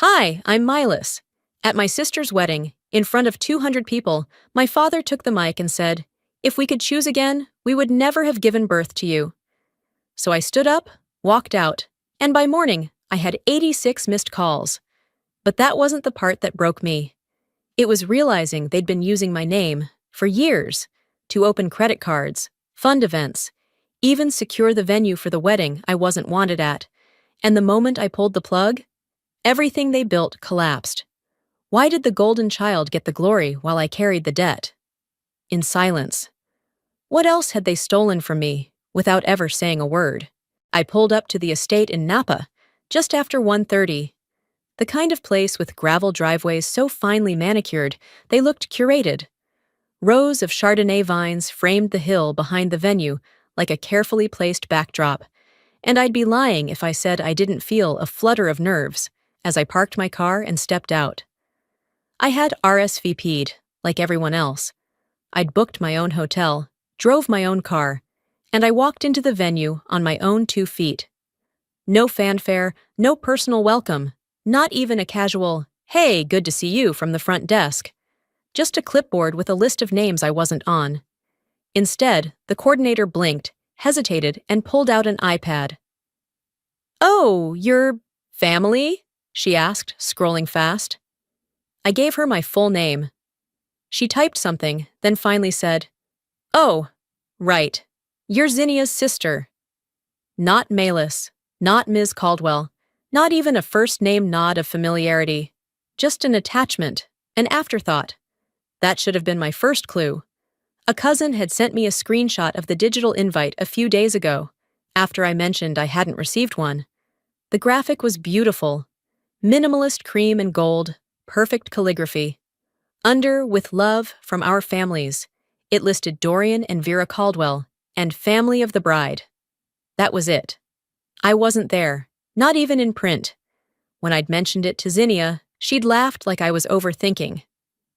Hi, I'm Milas. At my sister's wedding, in front of 200 people, my father took the mic and said, "If we could choose again, we would never have given birth to you." So I stood up, walked out, and by morning, I had 86 missed calls. But that wasn't the part that broke me. It was realizing they'd been using my name, for years, to open credit cards, fund events, even secure the venue for the wedding I wasn't wanted at. And the moment I pulled the plug, everything they built collapsed. Why did the golden child get the glory while I carried the debt? In silence. What else had they stolen from me, without ever saying a word? I pulled up to the estate in Napa, just after 1:30. The kind of place with gravel driveways so finely manicured, they looked curated. Rows of Chardonnay vines framed the hill behind the venue like a carefully placed backdrop, and I'd be lying if I said I didn't feel a flutter of nerves as I parked my car and stepped out. I had RSVP'd, like everyone else. I'd booked my own hotel, drove my own car, and I walked into the venue on my own 2 feet. No fanfare, no personal welcome, not even a casual, "Hey, good to see you," from the front desk. Just a clipboard with a list of names I wasn't on. Instead, the coordinator blinked, hesitated, and pulled out an iPad. "Oh, your family?" she asked, scrolling fast. I gave her my full name. She typed something, then finally said, "Oh, right. You're Zinnia's sister." Not Malis, not Ms. Caldwell, not even a first-name nod of familiarity. Just an attachment, an afterthought. That should have been my first clue. A cousin had sent me a screenshot of the digital invite a few days ago, after I mentioned I hadn't received one. The graphic was beautiful. Minimalist cream and gold, perfect calligraphy. Under, "With love, from our families," it listed Dorian and Vera Caldwell, and family of the bride. That was it. I wasn't there, not even in print. When I'd mentioned it to Zinnia, she'd laughed like I was overthinking.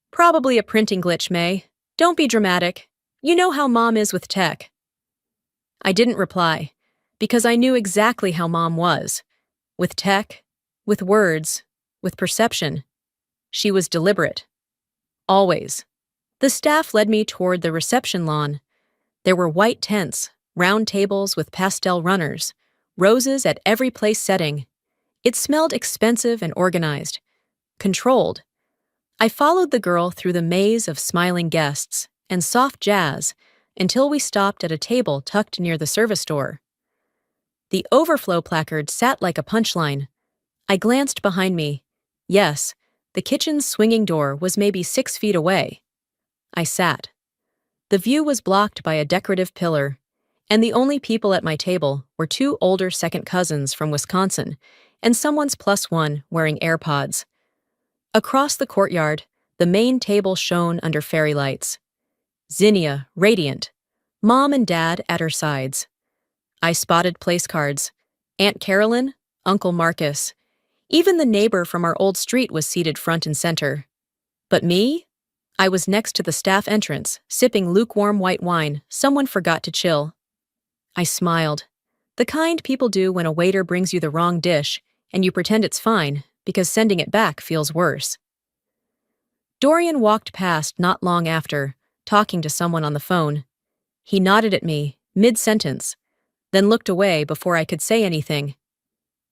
"Probably a printing glitch, May. Don't be dramatic. You know how Mom is with tech." I didn't reply, because I knew exactly how Mom was. With tech, with words, with perception. She was deliberate. Always. The staff led me toward the reception lawn. There were white tents, round tables with pastel runners, roses at every place setting. It smelled expensive and organized. Controlled. I followed the girl through the maze of smiling guests and soft jazz until we stopped at a table tucked near the service door. The overflow placard sat like a punchline. I glanced behind me. Yes, the kitchen's swinging door was maybe 6 feet away. I sat. The view was blocked by a decorative pillar, and the only people at my table were 2 older second cousins from Wisconsin and someone's +1 wearing AirPods. Across the courtyard, the main table shone under fairy lights. Zinnia, radiant. Mom and Dad at her sides. I spotted place cards. Aunt Carolyn, Uncle Marcus. Even the neighbor from our old street was seated front and center. But me? I was next to the staff entrance, sipping lukewarm white wine someone forgot to chill. I smiled. The kind people do when a waiter brings you the wrong dish, and you pretend it's fine, because sending it back feels worse. Dorian walked past not long after, talking to someone on the phone. He nodded at me, mid-sentence, then looked away before I could say anything.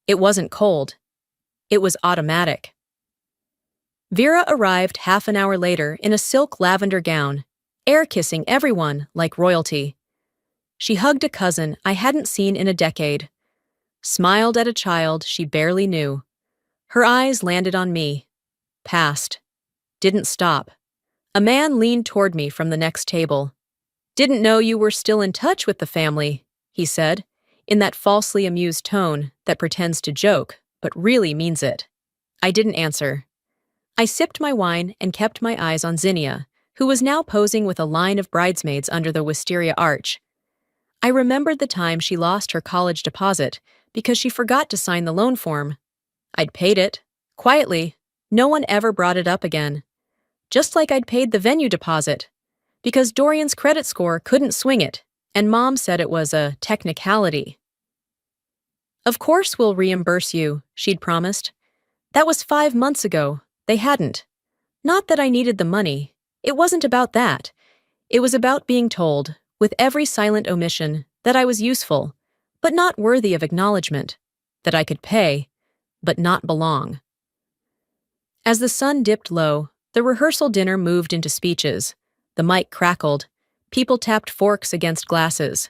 It wasn't cold. It was automatic. Vera arrived half an hour later in a silk lavender gown, air-kissing everyone like royalty. She hugged a cousin I hadn't seen in a decade, smiled at a child she barely knew. Her eyes landed on me. Passed. Didn't stop. A man leaned toward me from the next table. "Didn't know you were still in touch with the family," he said, in that falsely amused tone that pretends to joke, but really means it. I didn't answer. I sipped my wine and kept my eyes on Zinnia, who was now posing with a line of bridesmaids under the wisteria arch. I remembered the time she lost her college deposit because she forgot to sign the loan form. I'd paid it, quietly. No one ever brought it up again. Just like I'd paid the venue deposit, because Dorian's credit score couldn't swing it, and Mom said it was a technicality. "Of course we'll reimburse you," she'd promised. That was 5 months ago. They hadn't. Not that I needed the money. It wasn't about that. It was about being told, with every silent omission, that I was useful, but not worthy of acknowledgement, that I could pay, but not belong. As the sun dipped low, the rehearsal dinner moved into speeches. The mic crackled. People tapped forks against glasses.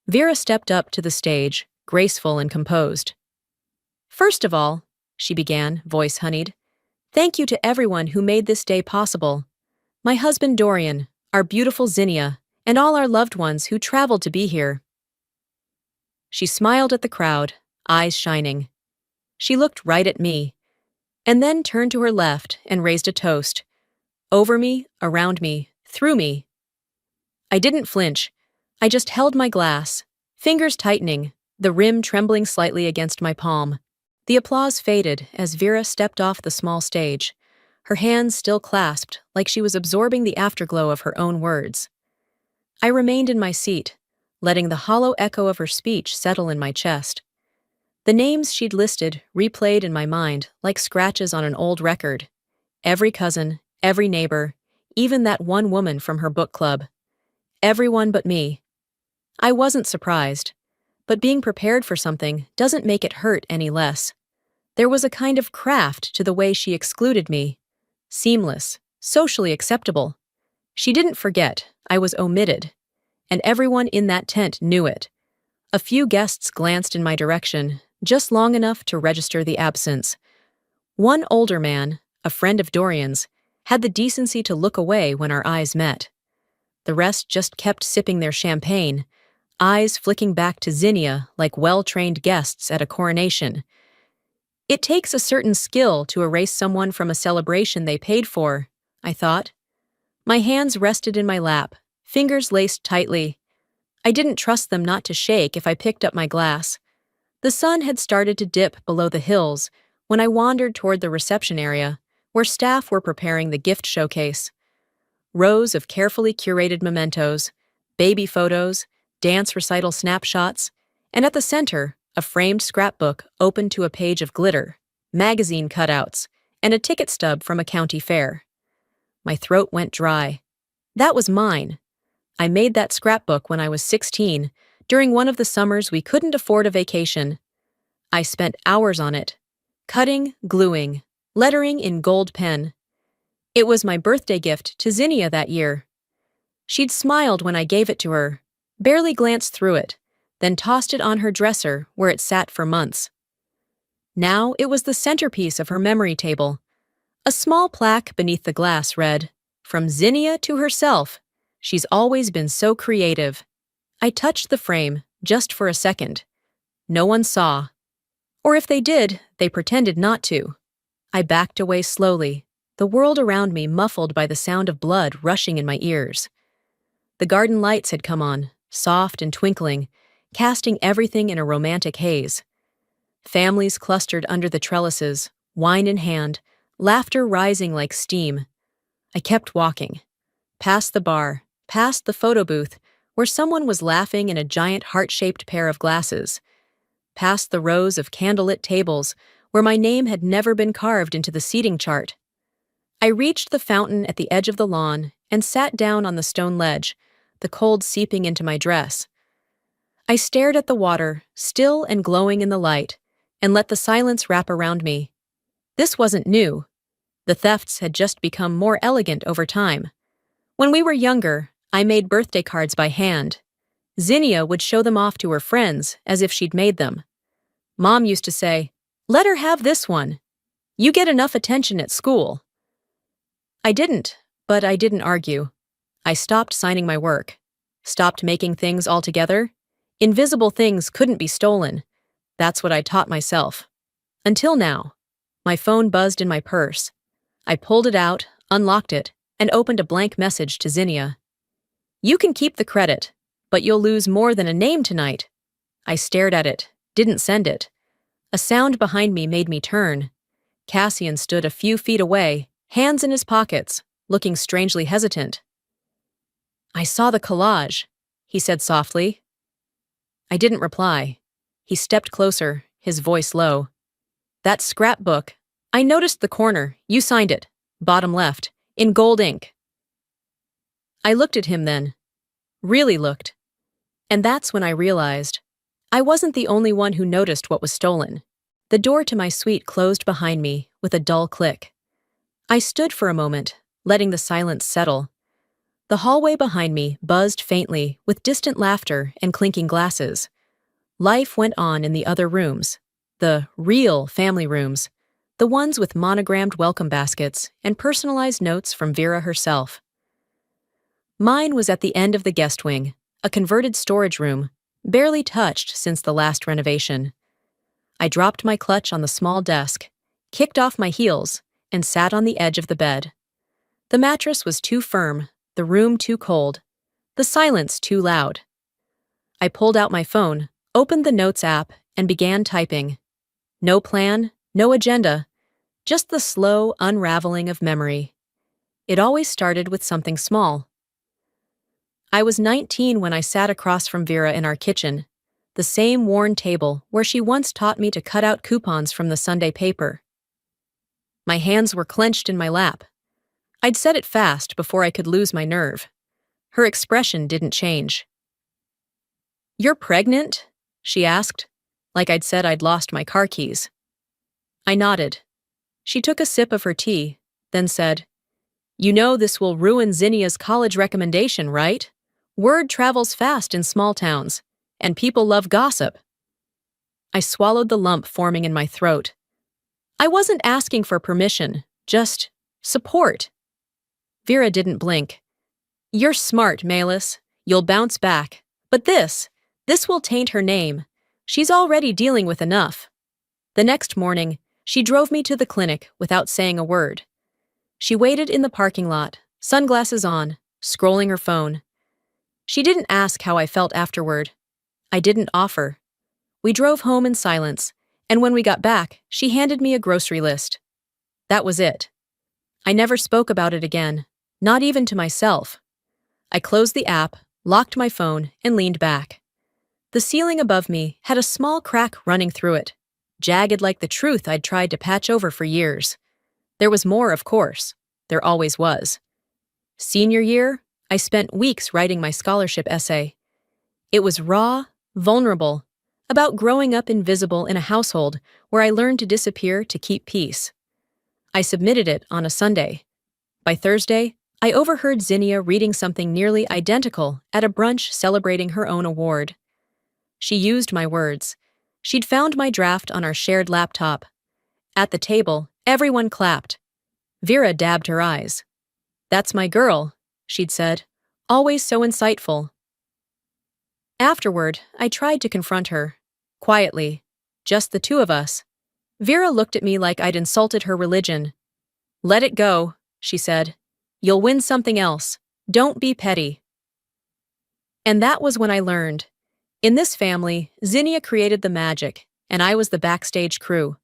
Vera stepped up to the stage, graceful and composed. "First of all," she began, voice honeyed, "thank you to everyone who made this day possible. My husband Dorian, our beautiful Zinnia, and all our loved ones who traveled to be here." She smiled at the crowd, eyes shining. She looked right at me, and then turned to her left and raised a toast. Over me, around me, through me. I didn't flinch. I just held my glass, fingers tightening, the rim trembling slightly against my palm. The applause faded as Vera stepped off the small stage, her hands still clasped like she was absorbing the afterglow of her own words. I remained in my seat, letting the hollow echo of her speech settle in my chest. The names she'd listed replayed in my mind like scratches on an old record. Every cousin, every neighbor, even that one woman from her book club. Everyone but me. I wasn't surprised, but being prepared for something doesn't make it hurt any less. There was a kind of craft to the way she excluded me. Seamless, socially acceptable. She didn't forget I was omitted, and everyone in that tent knew it. A few guests glanced in my direction, just long enough to register the absence. One older man, a friend of Dorian's, had the decency to look away when our eyes met. The rest just kept sipping their champagne, eyes flicking back to Zinnia like well-trained guests at a coronation. It takes a certain skill to erase someone from a celebration they paid for, I thought. My hands rested in my lap, fingers laced tightly. I didn't trust them not to shake if I picked up my glass. The sun had started to dip below the hills when I wandered toward the reception area, where staff were preparing the gift showcase. Rows of carefully curated mementos, baby photos, dance recital snapshots, and at the center, a framed scrapbook open to a page of glitter, magazine cutouts, and a ticket stub from a county fair. My throat went dry. That was mine. I made that scrapbook when I was 16, during one of the summers we couldn't afford a vacation. I spent hours on it, cutting, gluing, lettering in gold pen. It was my birthday gift to Zinnia that year. She'd smiled when I gave it to her, barely glanced through it, then tossed it on her dresser where it sat for months. Now it was the centerpiece of her memory table. A small plaque beneath the glass read, "From Zinnia to herself. She's always been so creative." I touched the frame, just for a second. No one saw. Or if they did, they pretended not to. I backed away slowly, the world around me muffled by the sound of blood rushing in my ears. The garden lights had come on, soft and twinkling, casting everything in a romantic haze. Families clustered under the trellises, wine in hand, laughter rising like steam. I kept walking. Past the bar, past the photo booth, where someone was laughing in a giant heart-shaped pair of glasses. Past the rows of candlelit tables, where my name had never been carved into the seating chart. I reached the fountain at the edge of the lawn and sat down on the stone ledge, the cold seeping into my dress. I stared at the water, still and glowing in the light, and let the silence wrap around me. This wasn't new. The thefts had just become more elegant over time. When we were younger, I made birthday cards by hand. Zinnia would show them off to her friends as if she'd made them. Mom used to say, "Let her have this one. You get enough attention at school." I didn't, but I didn't argue. I stopped signing my work. Stopped making things altogether. Invisible things couldn't be stolen. That's what I taught myself. Until now. My phone buzzed in my purse. I pulled it out, unlocked it, and opened a blank message to Zinnia. "You can keep the credit, but you'll lose more than a name tonight." I stared at it, didn't send it. A sound behind me made me turn. Cassian stood a few feet away, hands in his pockets, looking strangely hesitant. "I saw the collage," he said softly. I didn't reply. He stepped closer, his voice low. "That scrapbook, I noticed the corner. You signed it. Bottom left. In gold ink. I looked at him then. Really looked. And that's when I realized I wasn't the only one who noticed what was stolen. The door to my suite closed behind me with a dull click. I stood for a moment, letting the silence settle. The hallway behind me buzzed faintly with distant laughter and clinking glasses. Life went on in the other rooms, the real family rooms, the ones with monogrammed welcome baskets and personalized notes from Vera herself. Mine was at the end of the guest wing, a converted storage room, barely touched since the last renovation. I dropped my clutch on the small desk, kicked off my heels, and sat on the edge of the bed. The mattress was too firm, the room too cold, the silence too loud. I pulled out my phone, opened the Notes app, and began typing. No plan, no agenda, just the slow unraveling of memory. It always started with something small. I was 19 when I sat across from Vera in our kitchen, the same worn table where she once taught me to cut out coupons from the Sunday paper. My hands were clenched in my lap. I'd said it fast before I could lose my nerve. Her expression didn't change. "You're pregnant?" she asked, like I'd said I'd lost my car keys. I nodded. She took a sip of her tea, then said, "You know this will ruin Zinnia's college recommendation, right? Word travels fast in small towns, and people love gossip." I swallowed the lump forming in my throat. I wasn't asking for permission, just support. Vera didn't blink. "You're smart, Malis. You'll bounce back. But this will taint her name. She's already dealing with enough." The next morning, she drove me to the clinic without saying a word. She waited in the parking lot, sunglasses on, scrolling her phone. She didn't ask how I felt afterward. I didn't offer. We drove home in silence, and when we got back, she handed me a grocery list. That was it. I never spoke about it again, not even to myself. I closed the app, locked my phone, and leaned back. The ceiling above me had a small crack running through it, jagged like the truth I'd tried to patch over for years. There was more, of course. There always was. Senior year, I spent weeks writing my scholarship essay. It was raw, vulnerable, about growing up invisible in a household where I learned to disappear to keep peace. I submitted it on a Sunday. By Thursday, I overheard Zinnia reading something nearly identical at a brunch celebrating her own award. She used my words. She'd found my draft on our shared laptop. At the table, everyone clapped. Vera dabbed her eyes. "That's my girl," she'd said, "always so insightful." Afterward, I tried to confront her. Quietly. Just the two of us. Vera looked at me like I'd insulted her religion. "Let it go," she said. "You'll win something else. Don't be petty." And that was when I learned. In this family, Zinnia created the magic, and I was the backstage crew.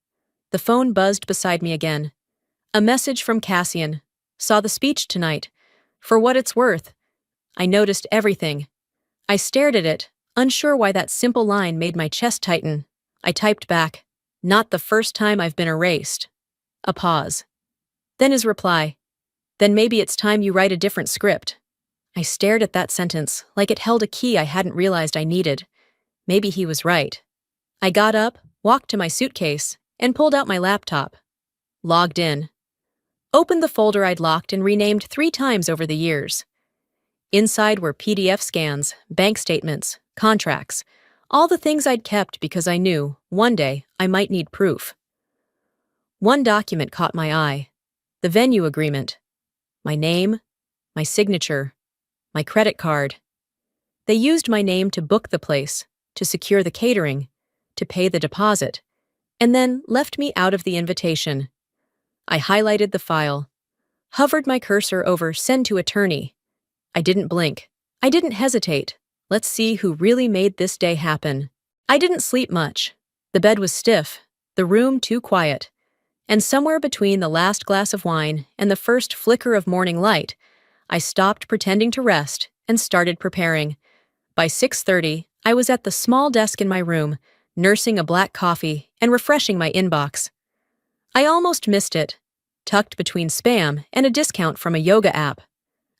The phone buzzed beside me again. A message from Cassian. "Saw the speech tonight. For what it's worth." I noticed everything. I stared at it, unsure why that simple line made my chest tighten. I typed back, "Not the first time I've been erased." A pause. Then his reply, "Then maybe it's time you write a different script." I stared at that sentence like it held a key I hadn't realized I needed. Maybe he was right. I got up, walked to my suitcase, and pulled out my laptop. Logged in. Opened the folder I'd locked and renamed 3 times over the years. Inside were PDF scans, bank statements, contracts, all the things I'd kept because I knew, one day, I might need proof. One document caught my eye. The venue agreement. My name, my signature, my credit card. They used my name to book the place, to secure the catering, to pay the deposit, and then left me out of the invitation. I highlighted the file, hovered my cursor over Send to Attorney. I didn't blink. I didn't hesitate. Let's see who really made this day happen. I didn't sleep much. The bed was stiff, the room too quiet, and somewhere between the last glass of wine and the first flicker of morning light, I stopped pretending to rest and started preparing. By 6:30, I was at the small desk in my room, nursing a black coffee and refreshing my inbox. I almost missed it, tucked between spam and a discount from a yoga app.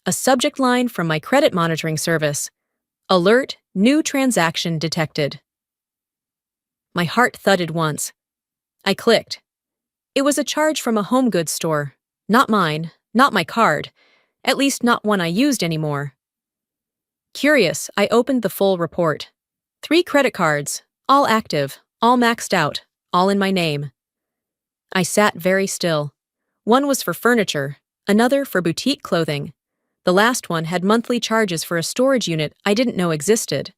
A subject line from my credit monitoring service. Alert, new transaction detected. My heart thudded once. I clicked. It was a charge from a home goods store. Not mine, not my card, at least not one I used anymore. Curious, I opened the full report. 3 credit cards, all active, all maxed out, all in my name. I sat very still. One was for furniture, another for boutique clothing. The last one had monthly charges for a storage unit I didn't know existed.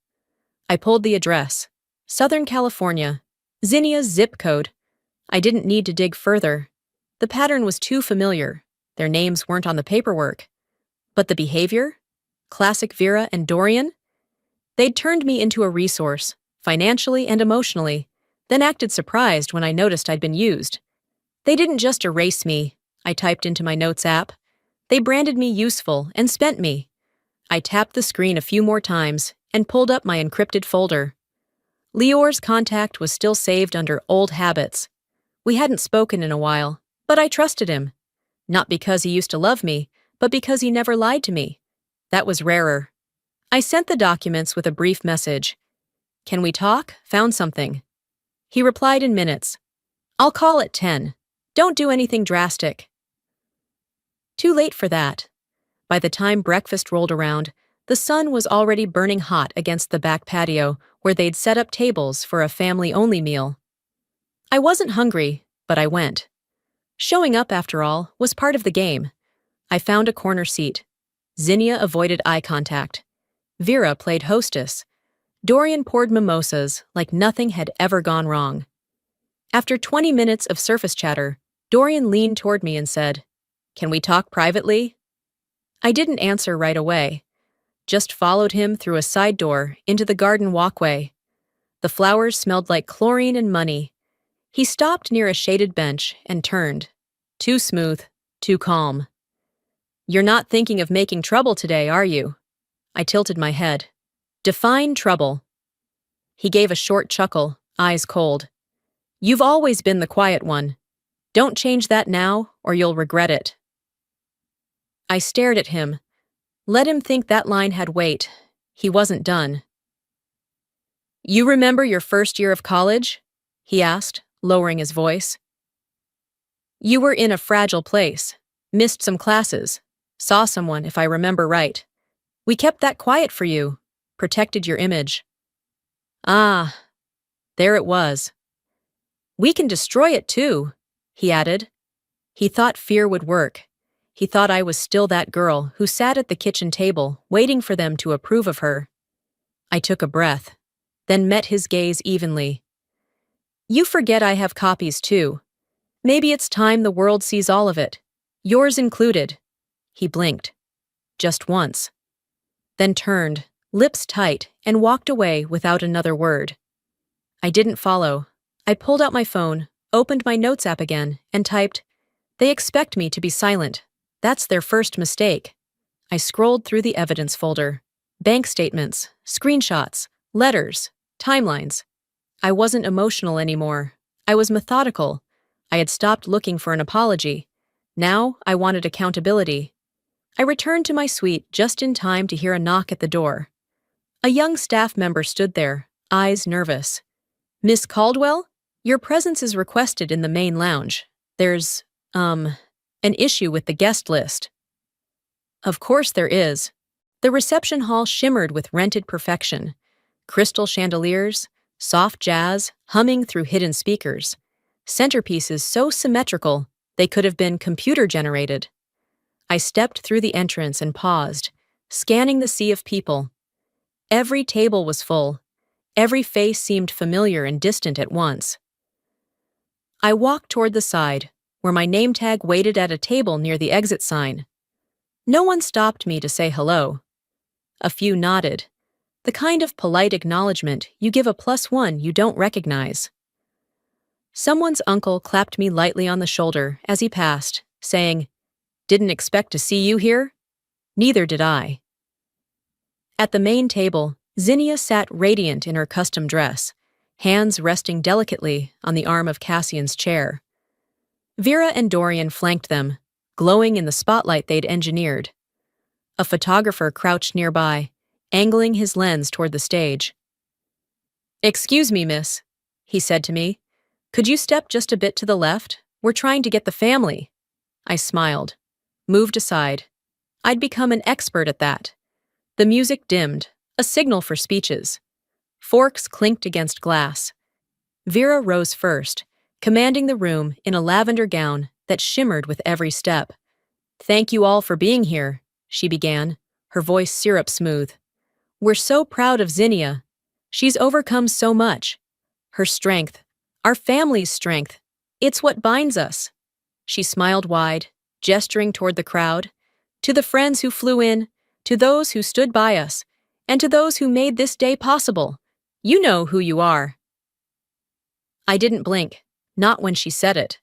I pulled the address. Southern California. Zinnia's zip code. I didn't need to dig further. The pattern was too familiar. Their names weren't on the paperwork. But the behavior? Classic Vera and Dorian? They'd turned me into a resource, financially and emotionally, then acted surprised when I noticed I'd been used. They didn't just erase me, I typed into my notes app. They branded me useful and spent me. I tapped the screen a few more times and pulled up my encrypted folder. Lior's contact was still saved under old habits. We hadn't spoken in a while, but I trusted him. Not because he used to love me, but because he never lied to me. That was rarer. I sent the documents with a brief message. Can we talk? Found something. He replied in minutes. I'll call at 10. Don't do anything drastic. Too late for that. By the time breakfast rolled around, the sun was already burning hot against the back patio where they'd set up tables for a family-only meal. I wasn't hungry, but I went. Showing up, after all, was part of the game. I found a corner seat. Zinnia avoided eye contact. Vera played hostess. Dorian poured mimosas like nothing had ever gone wrong. After 20 minutes of surface chatter, Dorian leaned toward me and said, "Can we talk privately?" I didn't answer right away, just followed him through a side door into the garden walkway. The flowers smelled like chlorine and money. He stopped near a shaded bench and turned. Too smooth, too calm. "You're not thinking of making trouble today, are you?" I tilted my head. "Define trouble." He gave a short chuckle, eyes cold. "You've always been the quiet one. Don't change that now, or you'll regret it." I stared at him. Let him think that line had weight. He wasn't done. "You remember your first year of college?" he asked, lowering his voice. "You were in a fragile place, missed some classes, saw someone, if I remember right. We kept that quiet for you, protected your image." Ah, there it was. "We can destroy it too," he added. He thought fear would work. He thought I was still that girl who sat at the kitchen table waiting for them to approve of her. I took a breath, then met his gaze evenly. "You forget I have copies too. Maybe it's time the world sees all of it, yours included." He blinked. Just once. Then turned, lips tight, and walked away without another word. I didn't follow. I pulled out my phone, opened my notes app again, and typed, "They expect me to be silent. That's their first mistake." I scrolled through the evidence folder. Bank statements, screenshots, letters, timelines. I wasn't emotional anymore. I was methodical. I had stopped looking for an apology. Now I wanted accountability. I returned to my suite just in time to hear a knock at the door. A young staff member stood there, eyes nervous. "Miss Caldwell, your presence is requested in the main lounge. There's, an issue with the guest list." Of course there is. The reception hall shimmered with rented perfection. Crystal chandeliers, soft jazz humming through hidden speakers. Centerpieces so symmetrical they could have been computer-generated. I stepped through the entrance and paused, scanning the sea of people. Every table was full. Every face seemed familiar and distant at once. I walked toward the side, where my name tag waited at a table near the exit sign. No one stopped me to say hello. A few nodded, the kind of polite acknowledgement you give a +1 you don't recognize. Someone's uncle clapped me lightly on the shoulder as he passed, saying, "Didn't expect to see you here?" Neither did I. At the main table, Zinnia sat radiant in her custom dress, hands resting delicately on the arm of Cassian's chair. Vera and Dorian flanked them, glowing in the spotlight they'd engineered. A photographer crouched nearby, angling his lens toward the stage. "Excuse me, miss," he said to me. "Could you step just a bit to the left? We're trying to get the family." I smiled, moved aside. I'd become an expert at that. The music dimmed, a signal for speeches. Forks clinked against glass. Vera rose first, commanding the room in a lavender gown that shimmered with every step. "Thank you all for being here," she began, her voice syrup smooth. "We're so proud of Zinnia. She's overcome so much. Her strength, our family's strength, it's what binds us." She smiled wide, gesturing toward the crowd. "To the friends who flew in, to those who stood by us, and to those who made this day possible, you know who you are." I didn't blink, not when she said it.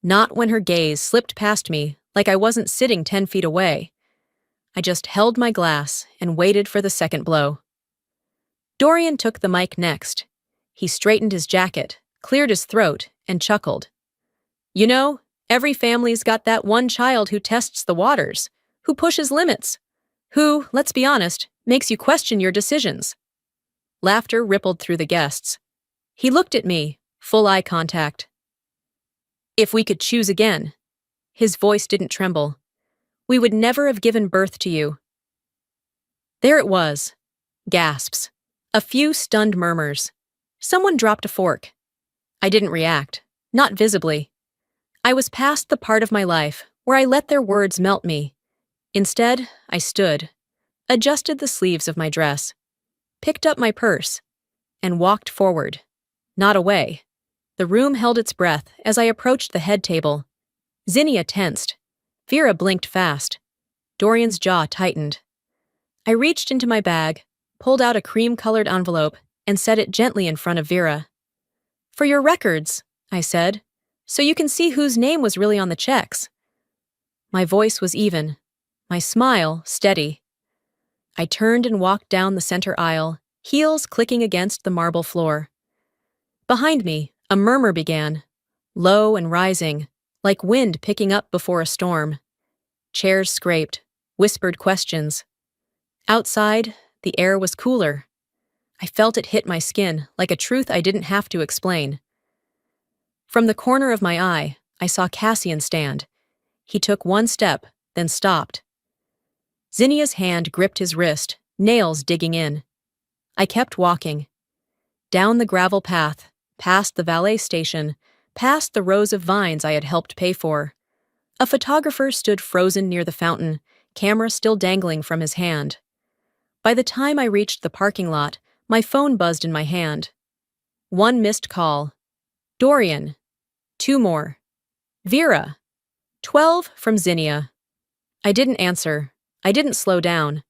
Not when her gaze slipped past me like I wasn't sitting 10 feet away. I just held my glass and waited for the second blow. Dorian took the mic next. He straightened his jacket, cleared his throat, and chuckled. "You know, every family's got that one child who tests the waters, who pushes limits, who, let's be honest, makes you question your decisions." Laughter rippled through the guests. He looked at me, full eye contact. "If we could choose again," his voice didn't tremble, "we would never have given birth to you." There it was. Gasps. A few stunned murmurs. Someone dropped a fork. I didn't react, not visibly. I was past the part of my life where I let their words melt me. Instead, I stood, adjusted the sleeves of my dress, picked up my purse, and walked forward, not away. The room held its breath as I approached the head table. Zinnia tensed. Vera blinked fast. Dorian's jaw tightened. I reached into my bag, pulled out a cream-colored envelope, and set it gently in front of Vera. "For your records," I said, "so you can see whose name was really on the checks." My voice was even, my smile steady. I turned and walked down the center aisle, heels clicking against the marble floor. Behind me, a murmur began, low and rising, like wind picking up before a storm. Chairs scraped, whispered questions. Outside, the air was cooler. I felt it hit my skin like a truth I didn't have to explain. From the corner of my eye, I saw Cassian stand. He took one step, then stopped. Zinnia's hand gripped his wrist, nails digging in. I kept walking. Down the gravel path, past the valet station, past the rows of vines I had helped pay for. A photographer stood frozen near the fountain, camera still dangling from his hand. By the time I reached the parking lot, my phone buzzed in my hand. One missed call. Dorian. 2 more. Vera. 12 from Zinnia. I didn't answer. I didn't slow down.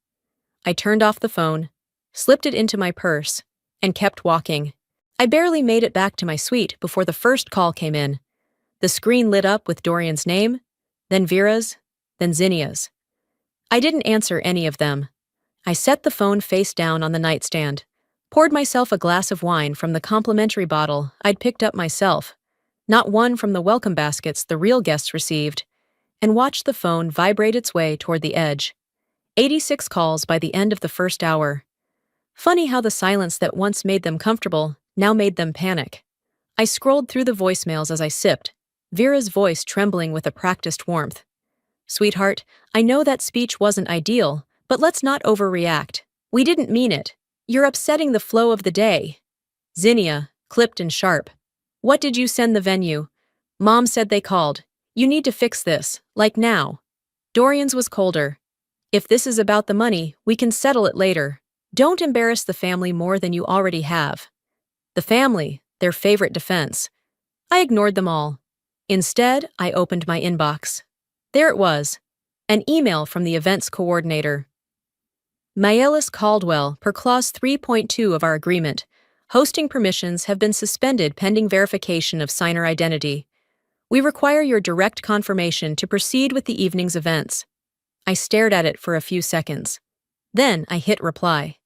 I turned off the phone, slipped it into my purse, and kept walking. I barely made it back to my suite before the first call came in. The screen lit up with Dorian's name, then Vera's, then Zinnia's. I didn't answer any of them. I set the phone face down on the nightstand, poured myself a glass of wine from the complimentary bottle I'd picked up myself, not one from the welcome baskets the real guests received, and watched the phone vibrate its way toward the edge. 86 calls by the end of the first hour. Funny how the silence that once made them comfortable now made them panic. I scrolled through the voicemails as I sipped, Vera's voice trembling with a practiced warmth. "Sweetheart, I know that speech wasn't ideal, but let's not overreact. We didn't mean it. You're upsetting the flow of the day." Zinnia, clipped and sharp. "What did you send the venue? Mom said they called. You need to fix this, like now." Dorian's was colder. "If this is about the money, we can settle it later. Don't embarrass the family more than you already have." The family, their favorite defense. I ignored them all. Instead, I opened my inbox. There it was, an email from the events coordinator. "Maelis Caldwell, per clause 3.2 of our agreement, hosting permissions have been suspended pending verification of signer identity. We require your direct confirmation to proceed with the evening's events." I stared at it for a few seconds. Then I hit reply.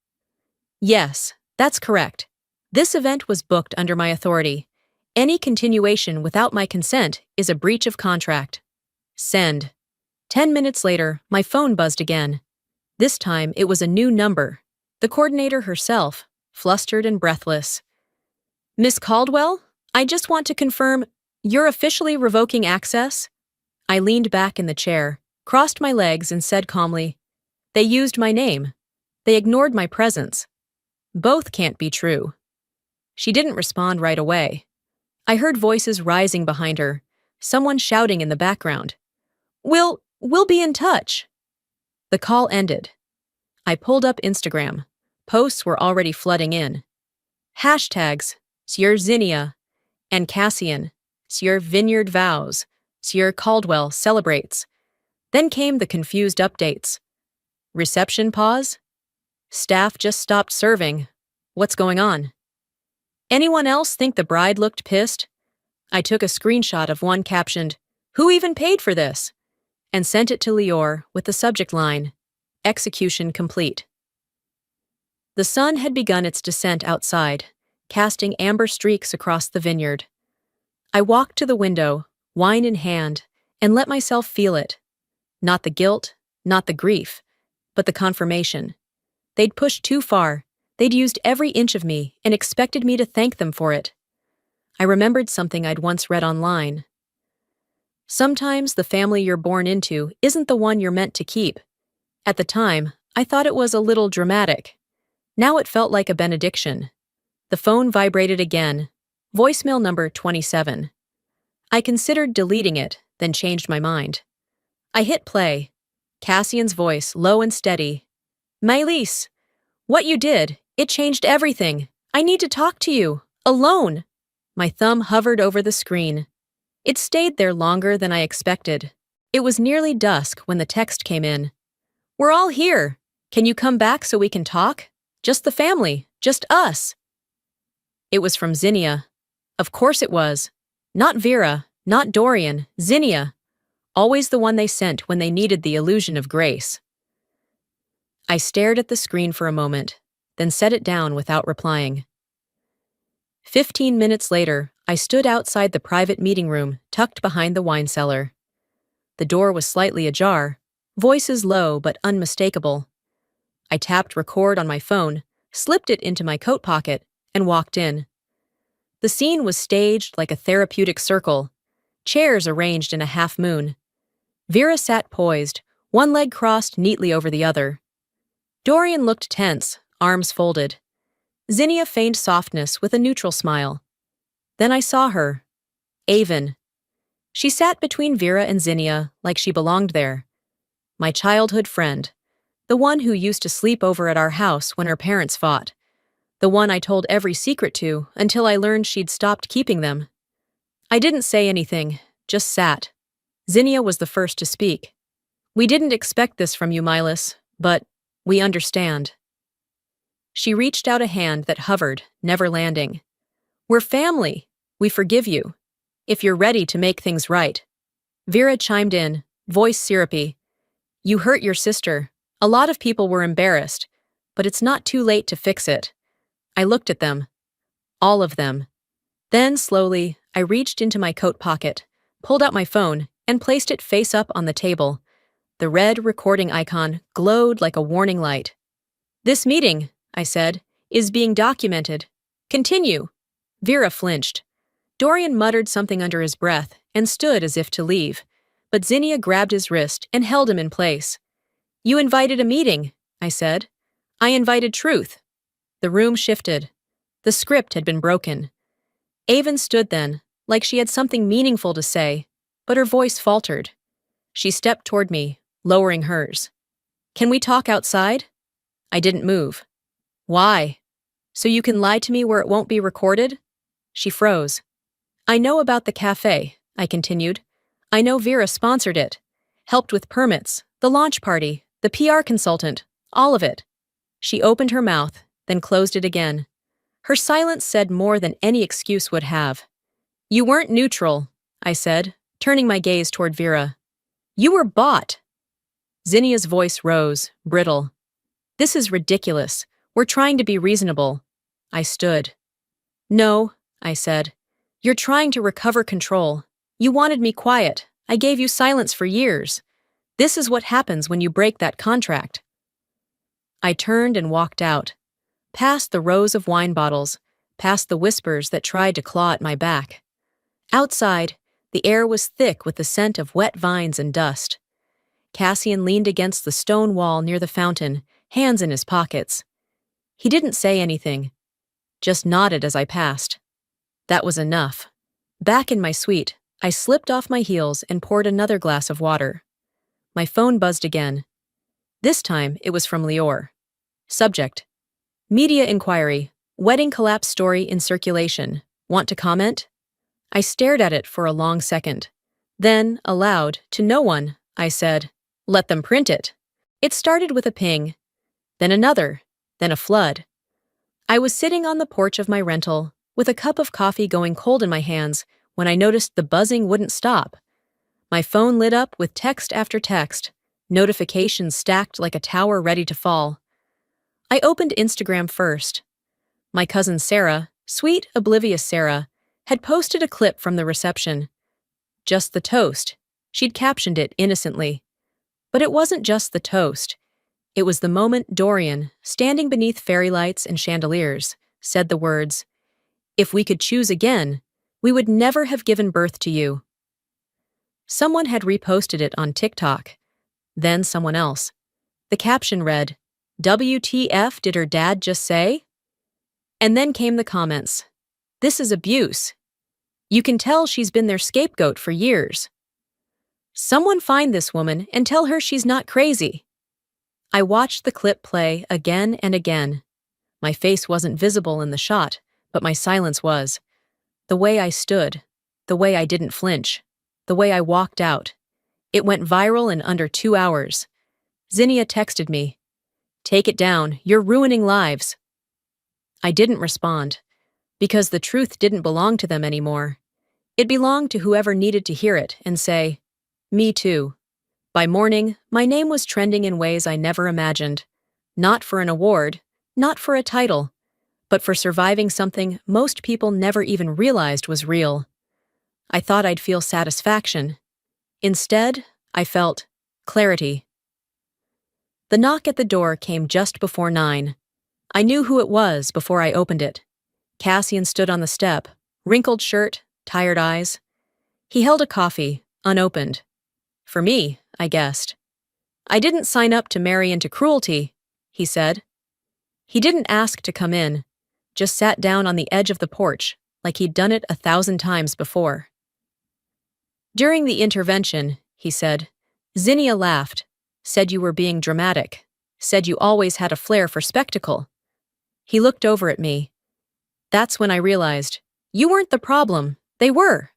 "Yes, that's correct. This event was booked under my authority. Any continuation without my consent is a breach of contract. Send. 10 minutes later, my phone buzzed again. This time, it was a new number. The coordinator herself, flustered and breathless. Miss Caldwell, I just want to confirm, you're officially revoking access? I leaned back in the chair, crossed my legs, and said calmly, They used my name. They ignored my presence. Both can't be true. She didn't respond right away. I heard voices rising behind her, someone shouting in the background. We'll be in touch. The call ended. I pulled up Instagram. Posts were already flooding in. Hashtags, Sieur Zinnia, and Cassian, Sieur Vineyard vows, Sieur Caldwell celebrates. Then came the confused updates. Reception pause? Staff just stopped serving. What's going on? Anyone else think the bride looked pissed? I took a screenshot of one captioned, Who even paid for this? And sent it to Lior with the subject line, Execution complete. The sun had begun its descent outside, casting amber streaks across the vineyard. I walked to the window, wine in hand, and let myself feel it. Not the guilt, not the grief, but the confirmation. They'd pushed too far. They'd used every inch of me and expected me to thank them for it. I remembered something I'd once read online. Sometimes the family you're born into isn't the one you're meant to keep. At the time, I thought it was a little dramatic. Now it felt like a benediction. The phone vibrated again. Voicemail number 27. I considered deleting it, then changed my mind. I hit play. Cassian's voice, low and steady. Maëlys, what you did, it changed everything. I need to talk to you. Alone. My thumb hovered over the screen. It stayed there longer than I expected. It was nearly dusk when the text came in. We're all here. Can you come back so we can talk? Just the family. Just us. It was from Zinnia. Of course it was. Not Vera, not Dorian, Zinnia. Always the one they sent when they needed the illusion of grace. I stared at the screen for a moment, then set it down without replying. 15 minutes later, I stood outside the private meeting room tucked behind the wine cellar. The door was slightly ajar, voices low but unmistakable. I tapped record on my phone, slipped it into my coat pocket, and walked in. The scene was staged like a therapeutic circle, chairs arranged in a half moon. Vera sat poised, one leg crossed neatly over the other. Dorian looked tense, arms folded. Zinnia feigned softness with a neutral smile. Then I saw her. Avon. She sat between Vera and Zinnia like she belonged there. My childhood friend. The one who used to sleep over at our house when her parents fought. The one I told every secret to until I learned she'd stopped keeping them. I didn't say anything, just sat. Zinnia was the first to speak. We didn't expect this from you, Maëlys, but we understand. She reached out a hand that hovered, never landing. We're family. We forgive you. If you're ready to make things right. Vera chimed in, voice syrupy. You hurt your sister. A lot of people were embarrassed, but it's not too late to fix it. I looked at them. All of them. Then, slowly, I reached into my coat pocket, pulled out my phone, and placed it face up on the table. The red recording icon glowed like a warning light. This meeting, I said, is being documented. Continue. Vera flinched. Dorian muttered something under his breath and stood as if to leave, but Zinnia grabbed his wrist and held him in place. You invited a meeting, I said. I invited truth. The room shifted. The script had been broken. Avon stood then, like she had something meaningful to say, but her voice faltered. She stepped toward me, lowering hers. Can we talk outside? I didn't move. Why? So you can lie to me where it won't be recorded? She froze. I know about the cafe, I continued. I know Vera sponsored it, helped with permits, the launch party, the PR consultant, all of it. She opened her mouth, then closed it again. Her silence said more than any excuse would have. You weren't neutral, I said, turning my gaze toward Vera. You were bought. Zinnia's voice rose, brittle. This is ridiculous. We're trying to be reasonable. I stood. No, I said. You're trying to recover control. You wanted me quiet. I gave you silence for years. This is what happens when you break that contract. I turned and walked out, past the rows of wine bottles, past the whispers that tried to claw at my back. Outside, the air was thick with the scent of wet vines and dust. Cassian leaned against the stone wall near the fountain, hands in his pockets. He didn't say anything, just nodded as I passed. That was enough. Back in my suite, I slipped off my heels and poured another glass of water. My phone buzzed again. This time, it was from Lior. Subject: Media inquiry. Wedding collapse story in circulation. Want to comment? I stared at it for a long second. Then, aloud, to no one, I said, "Let them print it." It started with a ping, then another, then a flood. I was sitting on the porch of my rental, with a cup of coffee going cold in my hands, when I noticed the buzzing wouldn't stop. My phone lit up with text after text, notifications stacked like a tower ready to fall. I opened Instagram first. My cousin Sarah, sweet, oblivious Sarah, had posted a clip from the reception. Just the toast. She'd captioned it innocently. But it wasn't just the toast. It was the moment Dorian, standing beneath fairy lights and chandeliers, said the words, "If we could choose again, we would never have given birth to you." Someone had reposted it on TikTok. Then someone else. The caption read, "WTF did her dad just say?" And then came the comments. "This is abuse. You can tell she's been their scapegoat for years. Someone find this woman and tell her she's not crazy." I watched the clip play again and again. My face wasn't visible in the shot, but my silence was. The way I stood, the way I didn't flinch, the way I walked out. It went viral in under 2 hours. Zinnia texted me, "Take it down, you're ruining lives." I didn't respond, because the truth didn't belong to them anymore. It belonged to whoever needed to hear it and say, "Me too." By morning, my name was trending in ways I never imagined. Not for an award, not for a title, but for surviving something most people never even realized was real. I thought I'd feel satisfaction. Instead, I felt clarity. The knock at the door came just before 9. I knew who it was before I opened it. Cassian stood on the step, wrinkled shirt, tired eyes. He held a coffee, unopened. For me, I guessed. "I didn't sign up to marry into cruelty," he said. He didn't ask to come in, just sat down on the edge of the porch, like he'd done it 1,000 times before. "During the intervention," he said, "Zinnia laughed, said you were being dramatic, said you always had a flair for spectacle." He looked over at me. That's when I realized, you weren't the problem, they were.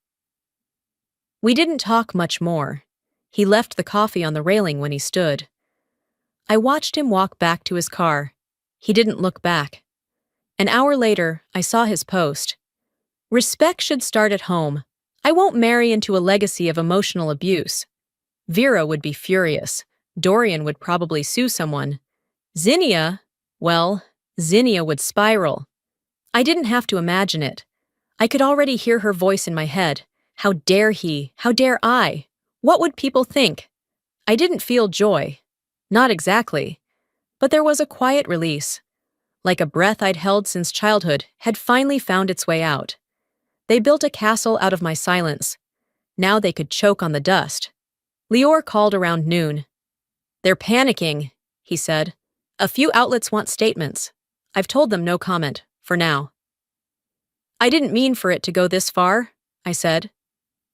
We didn't talk much more. He left the coffee on the railing when he stood. I watched him walk back to his car. He didn't look back. An hour later, I saw his post. "Respect should start at home. I won't marry into a legacy of emotional abuse." Vera would be furious. Dorian would probably sue someone. Zinnia, well, Zinnia would spiral. I didn't have to imagine it. I could already hear her voice in my head. How dare he? How dare I? What would people think? I didn't feel joy. Not exactly. But there was a quiet release. Like a breath I'd held since childhood had finally found its way out. They built a castle out of my silence. Now they could choke on the dust. Lior called around noon. "They're panicking," he said. "A few outlets want statements. I've told them no comment, for now." "I didn't mean for it to go this far," I said.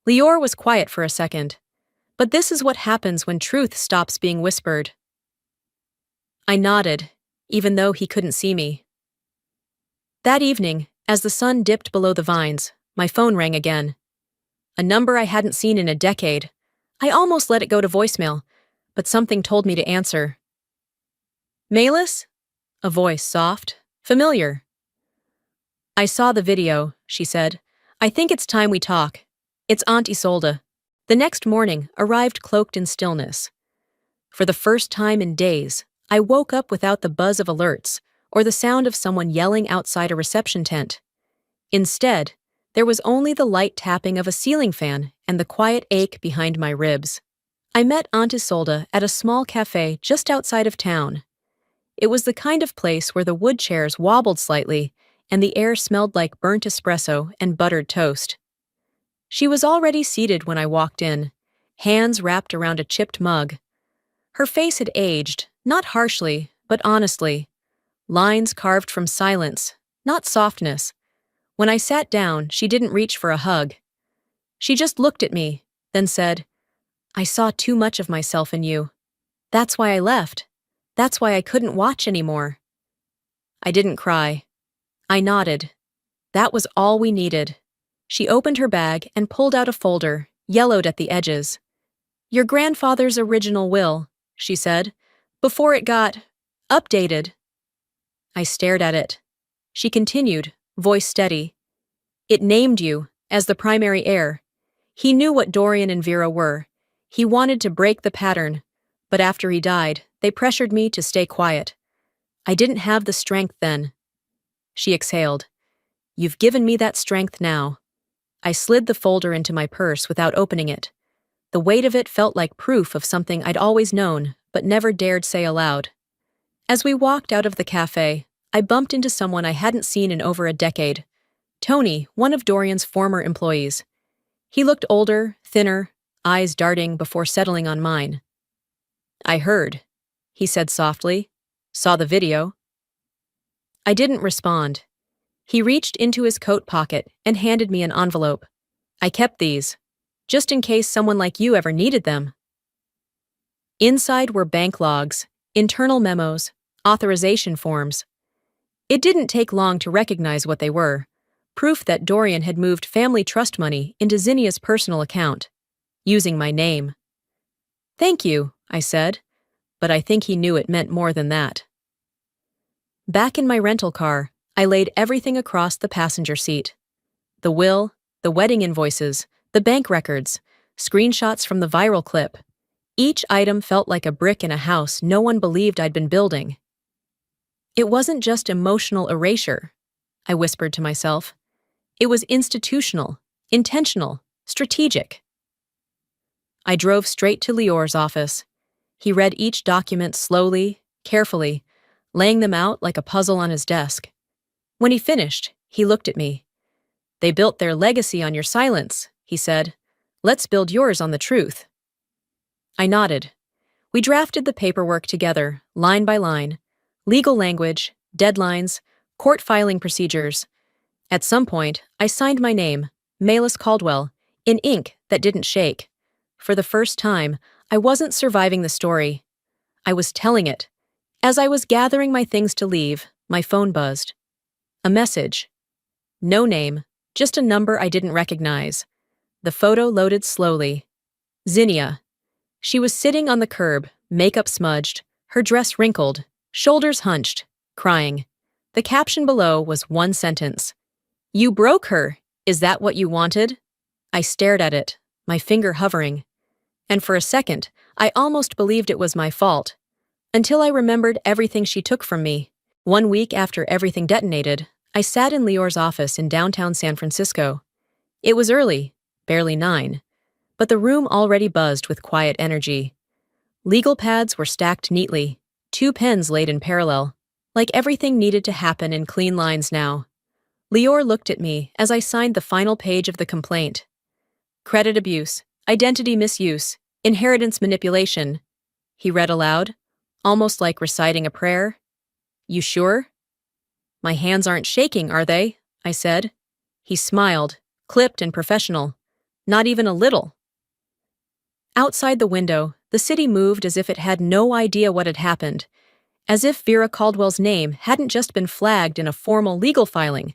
Lior was quiet for a second. But this is what happens when truth stops being whispered. I nodded, even though he couldn't see me. That evening, as the sun dipped below the vines, my phone rang again. A number I hadn't seen in a decade. I almost let it go to voicemail, but something told me to answer. "Melis?" A voice, soft, familiar. "I saw the video," she said. "I think it's time we talk. It's Aunt Isolde." The next morning arrived cloaked in stillness. For the first time in days, I woke up without the buzz of alerts or the sound of someone yelling outside a reception tent. Instead, There was only the light tapping of a ceiling fan and the quiet ache behind my ribs. I met Aunt Isolde at a small cafe just outside of town. It was the kind of place where the wood chairs wobbled slightly and the air smelled like burnt espresso and buttered toast. She was already seated when I walked in, hands wrapped around a chipped mug. Her face had aged, not harshly, but honestly. Lines carved from silence, not softness. When I sat down, she didn't reach for a hug. She just looked at me, then said, "I saw too much of myself in you. That's why I left. That's why I couldn't watch anymore." I didn't cry. I nodded. That was all we needed. She opened her bag and pulled out a folder, yellowed at the edges. "Your grandfather's original will," she said, "before it got updated." I stared at it. She continued, voice steady. "It named you as the primary heir. He knew what Dorian and Vera were. He wanted to break the pattern, but after he died, they pressured me to stay quiet. I didn't have the strength then." She exhaled. "You've given me that strength now." I slid the folder into my purse without opening it. The weight of it felt like proof of something I'd always known, but never dared say aloud. As we walked out of the cafe, I bumped into someone I hadn't seen in over a decade. Tony, one of Dorian's former employees. He looked older, thinner, eyes darting before settling on mine. "I heard," he said softly. "Saw the video." I didn't respond. He reached into his coat pocket and handed me an envelope. "I kept these, just in case someone like you ever needed them." Inside were bank logs, internal memos, authorization forms. It didn't take long to recognize what they were. Proof that Dorian had moved family trust money into Zinnia's personal account, using my name. "Thank you," I said, but I think he knew it meant more than that. Back in my rental car, I laid everything across the passenger seat. The will, the wedding invoices, the bank records, screenshots from the viral clip. Each item felt like a brick in a house no one believed I'd been building. It wasn't just emotional erasure, I whispered to myself. It was institutional, intentional, strategic. I drove straight to Lior's office. He read each document slowly, carefully, laying them out like a puzzle on his desk. When he finished, he looked at me. "They built their legacy on your silence," he said. "Let's build yours on the truth." I nodded. We drafted the paperwork together, line by line. Legal language, deadlines, court filing procedures. At some point, I signed my name, Malus Caldwell, in ink that didn't shake. For the first time, I wasn't surviving the story. I was telling it. As I was gathering my things to leave, my phone buzzed. A message. No name, just a number I didn't recognize. The photo loaded slowly. Zinnia. She was sitting on the curb, makeup smudged, her dress wrinkled, shoulders hunched, crying. The caption below was one sentence. "You broke her. Is that what you wanted?" I stared at it, my finger hovering. And for a second, I almost believed it was my fault. Until I remembered everything she took from me. 1 week after everything detonated, I sat in Lior's office in downtown San Francisco. It was early, barely 9, but the room already buzzed with quiet energy. Legal pads were stacked neatly, 2 pens laid in parallel, like everything needed to happen in clean lines now. Lior looked at me as I signed the final page of the complaint. "Credit abuse, identity misuse, inheritance manipulation," he read aloud, almost like reciting a prayer. "You sure?" "My hands aren't shaking, are they?" I said. He smiled, clipped and professional. "Not even a little." Outside the window, the city moved as if it had no idea what had happened, as if Vera Caldwell's name hadn't just been flagged in a formal legal filing,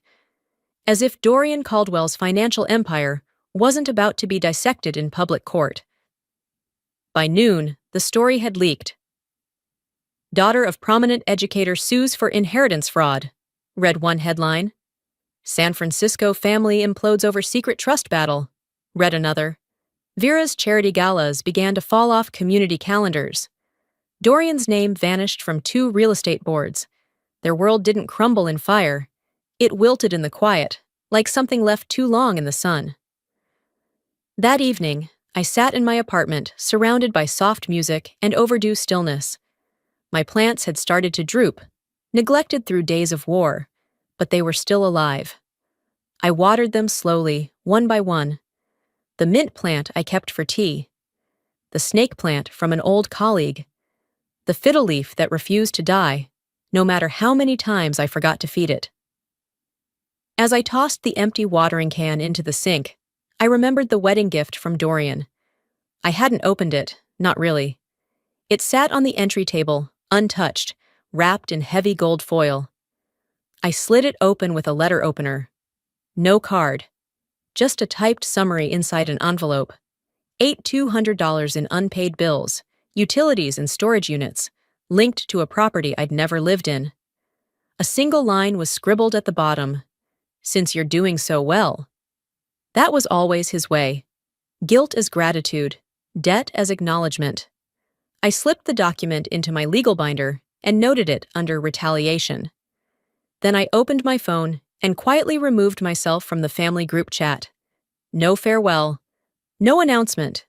as if Dorian Caldwell's financial empire wasn't about to be dissected in public court. By noon, the story had leaked. "Daughter of prominent educator sues for inheritance fraud," read one headline. "San Francisco family implodes over secret trust battle," read another. Vera's charity galas began to fall off community calendars. Dorian's name vanished from 2 real estate boards. Their world didn't crumble in fire. It wilted in the quiet. like something left too long in the sun. That evening, I sat in my apartment, surrounded by soft music and overdue stillness. My plants had started to droop, neglected through days of war, but they were still alive. I watered them slowly, one by one. The mint plant I kept for tea, the snake plant from an old colleague, the fiddle leaf that refused to die, no matter how many times I forgot to feed it. As I tossed the empty watering can into the sink, I remembered the wedding gift from Dorian. I hadn't opened it, not really. It sat on the entry table, untouched, wrapped in heavy gold foil. I slid it open with a letter opener. No card. Just a typed summary inside an envelope. $200 in unpaid bills, utilities and storage units, linked to a property I'd never lived in. A single line was scribbled at the bottom. Since you're doing so well. That was always his way. Guilt as gratitude, debt as acknowledgement. I slipped the document into my legal binder and noted it under retaliation. Then I opened my phone and quietly removed myself from the family group chat. No farewell, no announcement,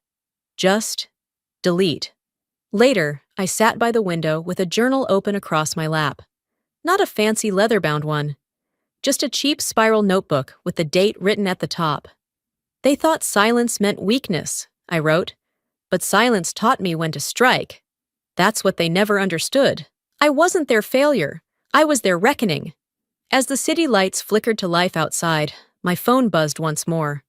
just delete. Later, I sat by the window with a journal open across my lap. Not a fancy leather-bound one. Just a cheap spiral notebook with the date written at the top. They thought silence meant weakness, I wrote. But silence taught me when to strike. That's what they never understood. I wasn't their failure. I was their reckoning. As the city lights flickered to life outside, my phone buzzed once more.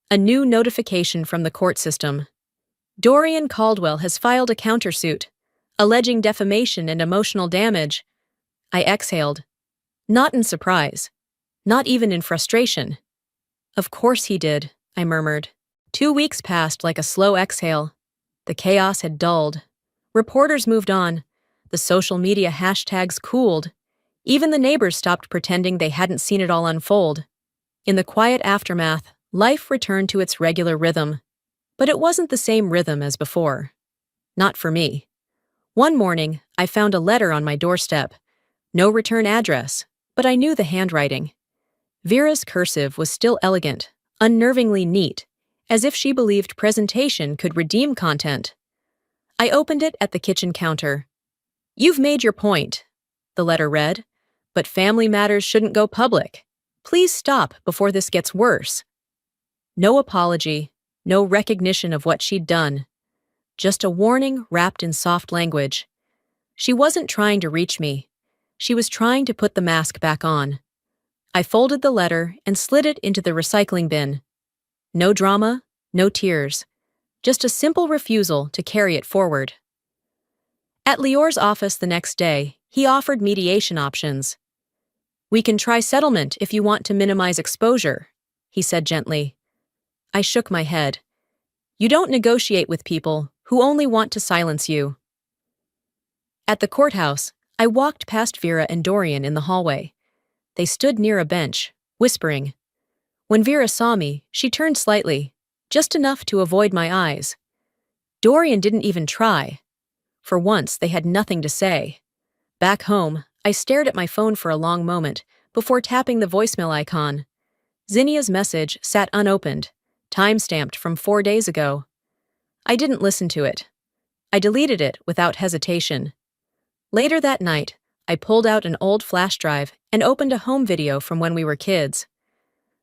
A new notification from the court system. Dorian Caldwell has filed a countersuit, alleging defamation and emotional damage. I exhaled. Not in surprise. Not even in frustration. Of course he did, I murmured. 2 weeks passed like a slow exhale. The chaos had dulled. Reporters moved on. The social media hashtags cooled. Even the neighbors stopped pretending they hadn't seen it all unfold. In the quiet aftermath, life returned to its regular rhythm. But it wasn't the same rhythm as before. Not for me. One morning, I found a letter on my doorstep. No return address, but I knew the handwriting. Vera's cursive was still elegant, unnervingly neat, as if she believed presentation could redeem content. I opened it at the kitchen counter. "You've made your point," the letter read, "but family matters shouldn't go public. Please stop before this gets worse." No apology, no recognition of what she'd done. Just a warning wrapped in soft language. She wasn't trying to reach me. She was trying to put the mask back on. I folded the letter and slid it into the recycling bin. No drama, no tears. Just a simple refusal to carry it forward. At Lior's office the next day, he offered mediation options. "We can try settlement if you want to minimize exposure," he said gently. I shook my head. You don't negotiate with people who only want to silence you. At the courthouse, I walked past Vera and Dorian in the hallway. They stood near a bench, whispering. When Vera saw me, she turned slightly, just enough to avoid my eyes. Dorian didn't even try. For once, they had nothing to say. Back home, I stared at my phone for a long moment before tapping the voicemail icon. Zinnia's message sat unopened, time-stamped from 4 days ago. I didn't listen to it. I deleted it without hesitation. Later that night, I pulled out an old flash drive and opened a home video from when we were kids.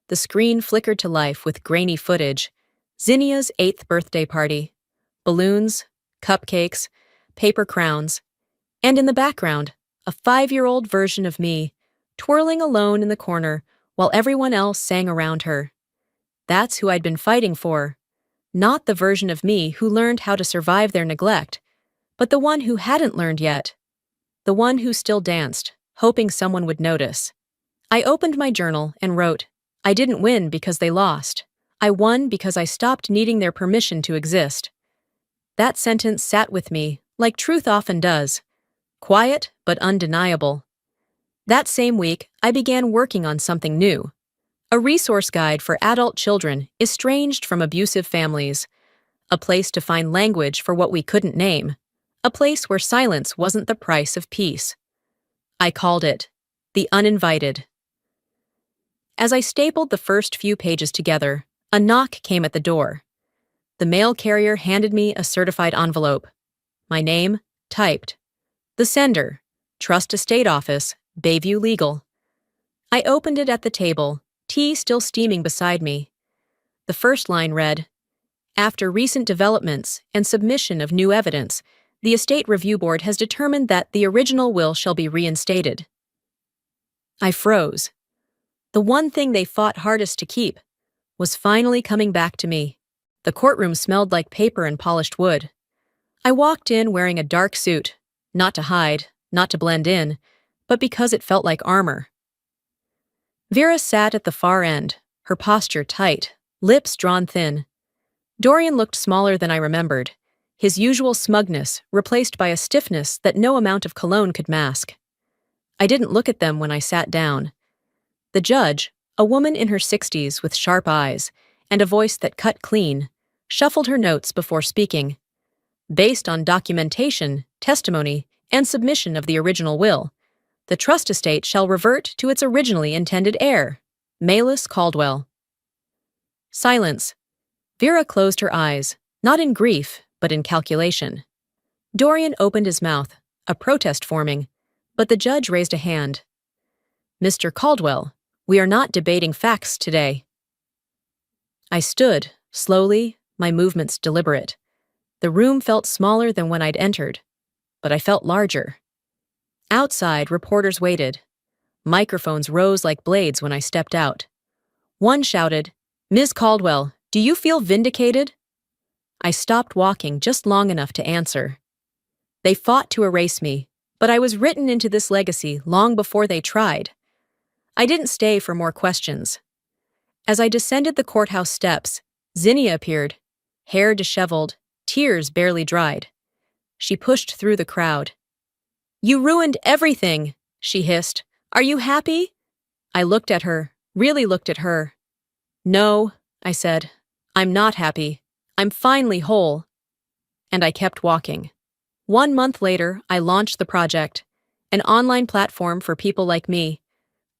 The screen flickered to life with grainy footage. Zinnia's 8th birthday party. Balloons, cupcakes, paper crowns. And in the background, a 5-year-old version of me, twirling alone in the corner while everyone else sang around her. That's who I'd been fighting for. Not the version of me who learned how to survive their neglect, but the one who hadn't learned yet. The one who still danced, hoping someone would notice. I opened my journal and wrote, I didn't win because they lost. I won because I stopped needing their permission to exist. That sentence sat with me, like truth often does. Quiet, but undeniable. That same week, I began working on something new. A resource guide for adult children estranged from abusive families. A place to find language for what we couldn't name. A place where silence wasn't the price of peace. I called it The Uninvited. As I stapled the first few pages together, a knock came at the door. The mail carrier handed me a certified envelope. My name, typed. The sender, Trust Estate Office, Bayview Legal. I opened it at the table, tea still steaming beside me. The first line read, "After recent developments and submission of new evidence, the Estate Review Board has determined that the original will shall be reinstated." I froze. The one thing they fought hardest to keep was finally coming back to me. The courtroom smelled like paper and polished wood. I walked in wearing a dark suit, not to hide, not to blend in, but because it felt like armor. Vera sat at the far end, her posture tight, lips drawn thin. Dorian looked smaller than I remembered, his usual smugness replaced by a stiffness that no amount of cologne could mask. I didn't look at them when I sat down. The judge, a woman in her 60s with sharp eyes and a voice that cut clean, shuffled her notes before speaking. Based on documentation, testimony, and submission of the original will, the trust estate shall revert to its originally intended heir, Malus Caldwell. Silence. Vera closed her eyes, not in grief, but in calculation. Dorian opened his mouth, a protest forming, but the judge raised a hand. "Mr. Caldwell, we are not debating facts today." I stood, slowly, my movements deliberate. The room felt smaller than when I'd entered, but I felt larger. Outside, reporters waited. Microphones rose like blades when I stepped out. One shouted, "Ms. Caldwell, do you feel vindicated?" I stopped walking just long enough to answer. They fought to erase me, but I was written into this legacy long before they tried. I didn't stay for more questions. As I descended the courthouse steps, Zinnia appeared, hair disheveled, tears barely dried. She pushed through the crowd. "You ruined everything," she hissed. "Are you happy?" I looked at her, really looked at her. "No," I said. "I'm not happy. I'm finally whole." And I kept walking. 1 month later, I launched the project, an online platform for people like me,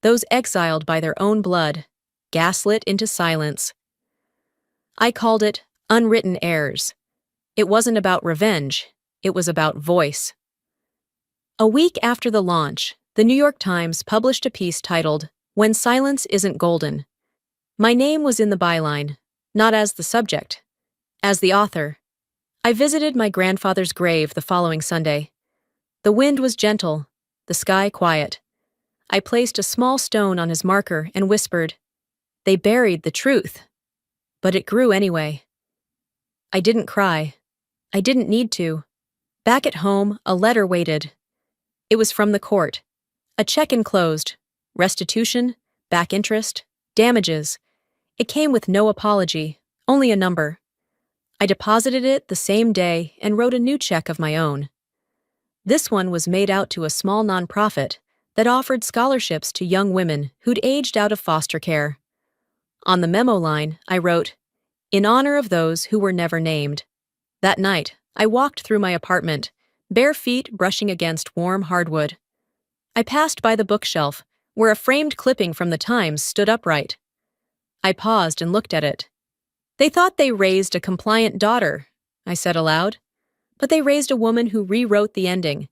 those exiled by their own blood, gaslit into silence. I called it Unwritten Heirs. It wasn't about revenge, it was about voice. A week after the launch, the New York Times published a piece titled, "When Silence Isn't Golden." My name was in the byline, not as the subject, as the author. I visited my grandfather's grave the following Sunday. The wind was gentle, the sky quiet. I placed a small stone on his marker and whispered, "They buried the truth." But it grew anyway. I didn't cry. I didn't need to. Back at home, a letter waited. It was from the court. A check enclosed. Restitution, back interest, damages. It came with no apology, only a number. I deposited it the same day and wrote a new check of my own. This one was made out to a small nonprofit that offered scholarships to young women who'd aged out of foster care. On the memo line, I wrote, "In honor of those who were never named." That night, I walked through my apartment, bare feet brushing against warm hardwood. I passed by the bookshelf, where a framed clipping from the Times stood upright. I paused and looked at it. "They thought they raised a compliant daughter," I said aloud, "but they raised a woman who rewrote the ending,